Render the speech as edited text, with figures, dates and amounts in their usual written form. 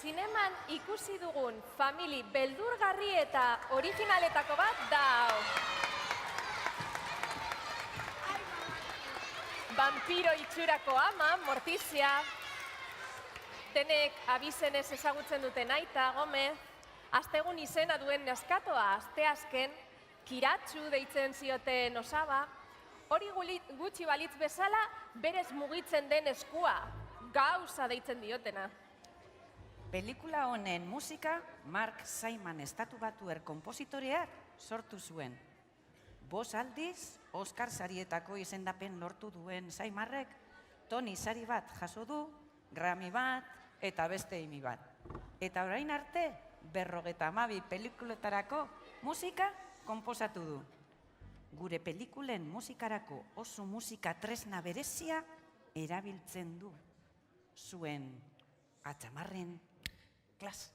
zineman ikusi dugun famili beldurgarri eta originaletako bat da hau. Vampiro itxurako ama, Mortizia. Denek abizenez ezagutzen duten Aita, Gomez. Astegun izena duen neskatoa, asteazken, Kiratsu deitzen zioten Osaba. Hori gutxi balitz bezala, berez mugitzen den eskua, gauza deitzen diotena. Pelikula honen musika Mark Simon estatubatuar konpositoreak sortu zuen. 5 aldiz, Oscar sarietako izendapen lortu duen Simarrek, Tony sari bat jaso du, Grammy bat eta beste Emmy bat. Eta orain arte, 52 pelikuletarako musika konposatu du. Gure pelikulen musikarako oso musika tresna berezia erabiltzen du. Zuen atzamarren klas.